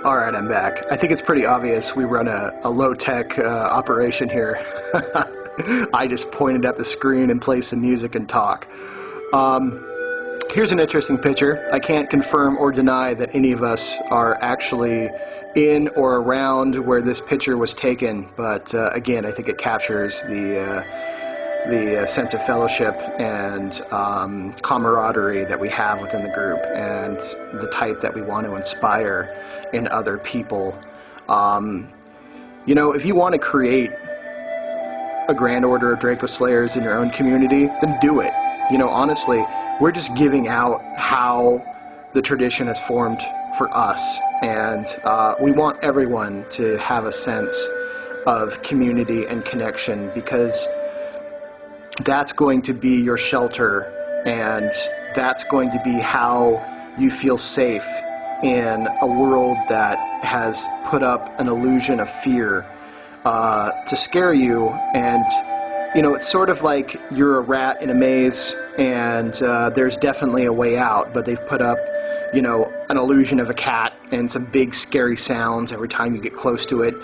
All right, I'm back. I think it's pretty obvious we run a low-tech operation here. I just pointed at the screen and play some music and talk. Here's an interesting picture. I can't confirm or deny that any of us are actually in or around where this picture was taken, but again, I think it captures the sense of fellowship and camaraderie that we have within the group, and the type that we want to inspire in other people. You know, if you want to create a grand order of Draco Slayers in your own community, then do it. You know, honestly, we're just giving out how the tradition has formed for us, and we want everyone to have a sense of community and connection, because that's going to be your shelter, and that's going to be how you feel safe in a world that has put up an illusion of fear to scare you. And you know, it's sort of like you're a rat in a maze, and there's definitely a way out, but they've put up, you know, an illusion of a cat and some big scary sounds every time you get close to it,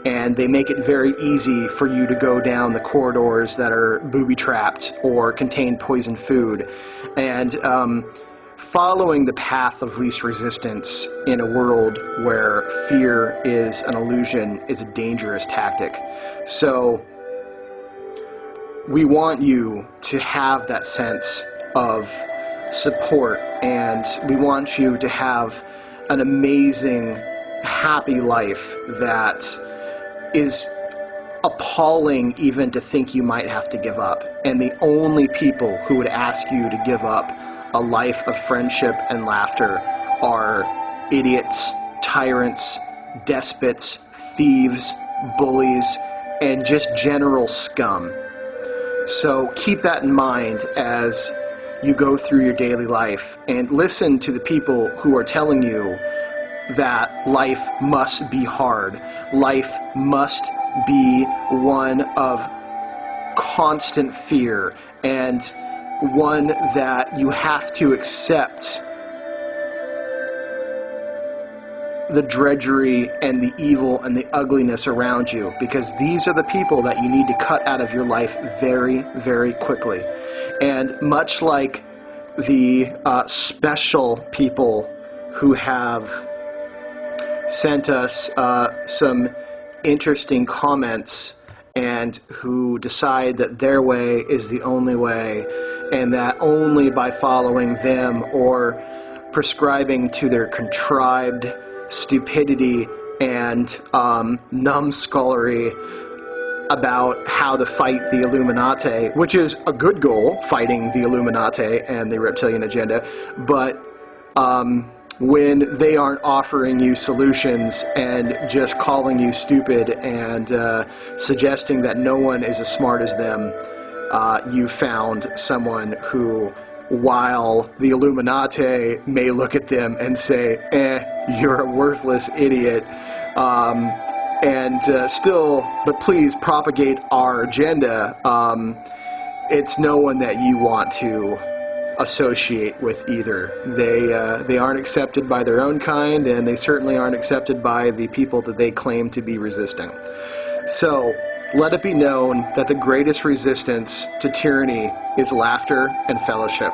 and they make it very easy for you to go down the corridors that are booby-trapped or contain poison food. And following the path of least resistance in a world where fear is an illusion is a dangerous tactic. So we want you to have that sense of support, and we want you to have an amazing, happy life that is appalling even to think you might have to give up. And the only people who would ask you to give up a life of friendship and laughter are idiots, tyrants, despots, thieves, bullies, and just general scum. So keep that in mind as you go through your daily life, and listen to the people who are telling you that life must be hard. Life must be one of constant fear, and one that you have to accept the drudgery and the evil and the ugliness around you, because these are the people that you need to cut out of your life very, very quickly. And much like the special people who have sent us some interesting comments, and who decide that their way is the only way, and that only by following them or prescribing to their contrived stupidity and numbskullery about how to fight the Illuminati, which is a good goal, fighting the Illuminati and the reptilian agenda, but when they aren't offering you solutions and just calling you stupid and suggesting that no one is as smart as them, you found someone who, while the Illuminati may look at them and say, you're a worthless idiot, but please propagate our agenda, it's no one that you want to associate with either. They aren't accepted by their own kind, and they certainly aren't accepted by the people that they claim to be resisting. So let it be known that the greatest resistance to tyranny is laughter and fellowship,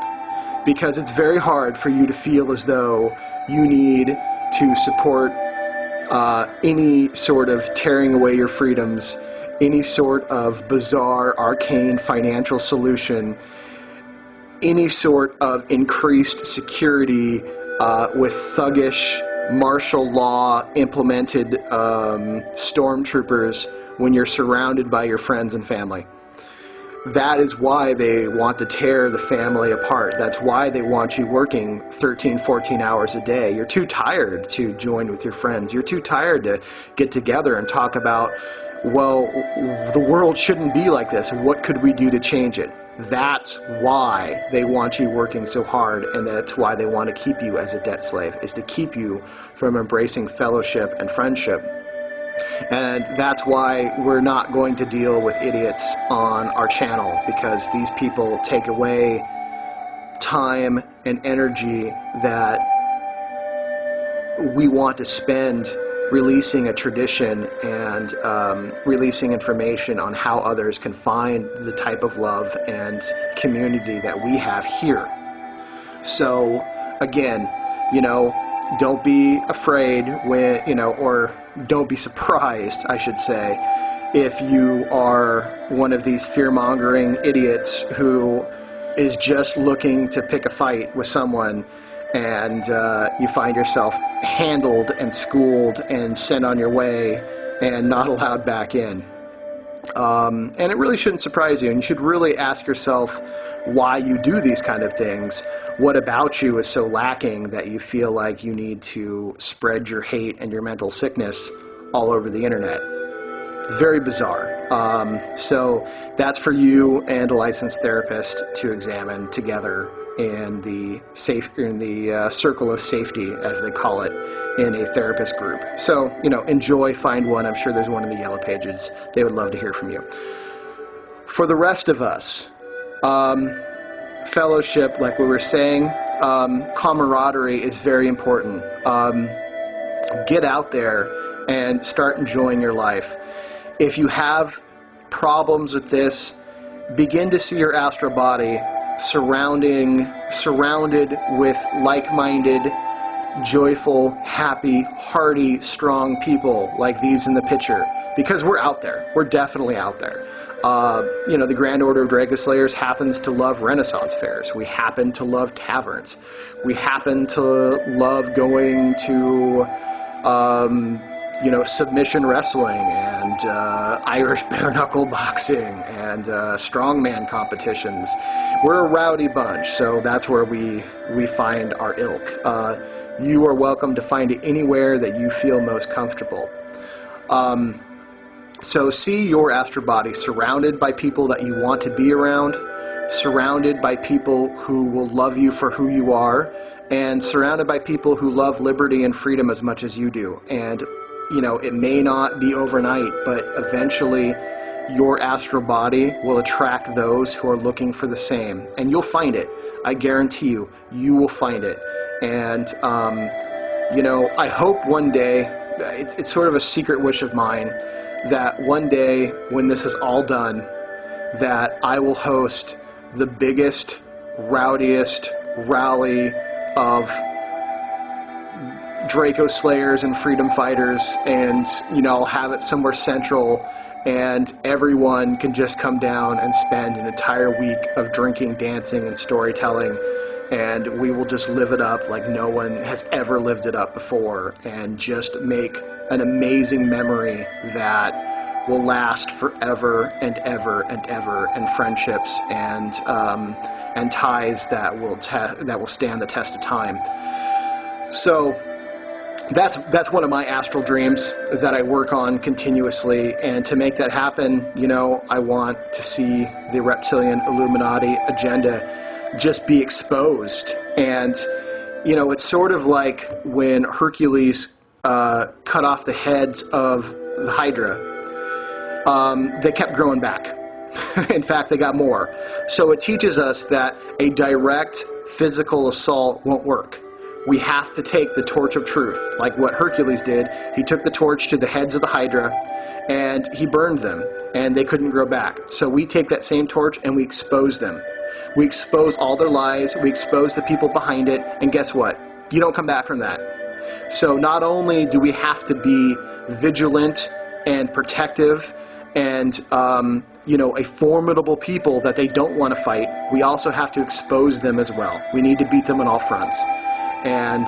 because it's very hard for you to feel as though you need to support any sort of tearing away your freedoms, any sort of bizarre, arcane financial solution, any sort of increased security with thuggish martial law implemented stormtroopers when you're surrounded by your friends and family. That is why they want to tear the family apart. That's why they want you working 13, 14 hours a day. You're too tired to join with your friends. You're too tired to get together and talk about, well, the world shouldn't be like this. What could we do to change it? That's why they want you working so hard, and that's why they want to keep you as a debt slave, is to keep you from embracing fellowship and friendship. And that's why we're not going to deal with idiots on our channel, because these people take away time and energy that we want to spend releasing a tradition and releasing information on how others can find the type of love and community that we have here. So again, don't be afraid when, or don't be surprised, I should say, if you are one of these fear-mongering idiots who is just looking to pick a fight with someone, and you find yourself handled and schooled and sent on your way and not allowed back in. And it really shouldn't surprise you, and you should really ask yourself why you do these kind of things. What about you is so lacking that you feel like you need to spread your hate and your mental sickness all over the internet? Very bizarre. So that's for you and a licensed therapist to examine together in the circle of safety, as they call it, in a therapist group. So, enjoy, find one. I'm sure there's one in the Yellow Pages. They would love to hear from you. For the rest of us, fellowship, like we were saying, camaraderie is very important. Get out there and start enjoying your life. If you have problems with this, begin to see your astral body surrounded with like-minded, joyful, happy, hearty, strong people like these in the picture. Because we're out there. We're definitely out there. The Grand Order of Draco Slayers happens to love Renaissance fairs. We happen to love taverns. We happen to love going to, submission wrestling and Irish bare knuckle boxing and strongman competitions. We're a rowdy bunch, so that's where we find our ilk. You are welcome to find it anywhere that you feel most comfortable. So see your astral body surrounded by people that you want to be around, surrounded by people who will love you for who you are, and surrounded by people who love liberty and freedom as much as you do. And it may not be overnight, but eventually your astral body will attract those who are looking for the same. And you'll find it. I guarantee you, you will find it. And, I hope one day, it's sort of a secret wish of mine, that one day when this is all done, that I will host the biggest, rowdiest rally of Draco Slayers and freedom fighters, and I'll have it somewhere central, and everyone can just come down and spend an entire week of drinking, dancing, and storytelling, and we will just live it up like no one has ever lived it up before, and just make an amazing memory that will last forever and ever and ever, and friendships and ties that will stand the test of time. So that's one of my astral dreams that I work on continuously, and to make that happen, I want to see the reptilian Illuminati agenda just be exposed. And it's sort of like when Hercules cut off the heads of the Hydra. They kept growing back. In fact, they got more. So it teaches us that a direct physical assault won't work. We have to take the torch of truth, like what Hercules did. He took the torch to the heads of the Hydra, and he burned them, and they couldn't grow back. So we take that same torch and we expose them. We expose all their lies, we expose the people behind it, and guess what? You don't come back from that. So not only do we have to be vigilant and protective and, a formidable people that they don't want to fight, we also have to expose them as well. We need to beat them on all fronts. And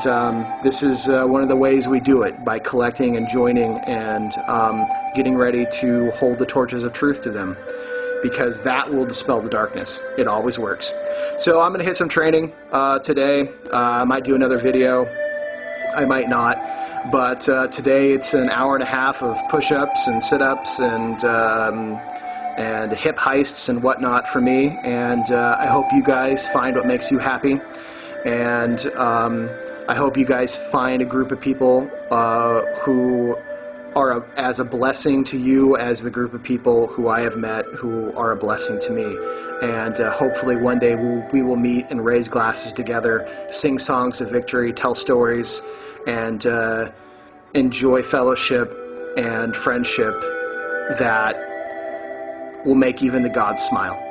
this is one of the ways we do it, by collecting and joining and getting ready to hold the torches of truth to them, because that will dispel the darkness. It always works. So I'm going to hit some training today. I might do another video. I might not. But today it's an hour and a half of push-ups and sit-ups and hip heists and whatnot for me. And I hope you guys find what makes you happy. And I hope you guys find a group of people who are as a blessing to you as the group of people who I have met who are a blessing to me. And hopefully one day we will meet and raise glasses together, sing songs of victory, tell stories, and enjoy fellowship and friendship that will make even the gods smile.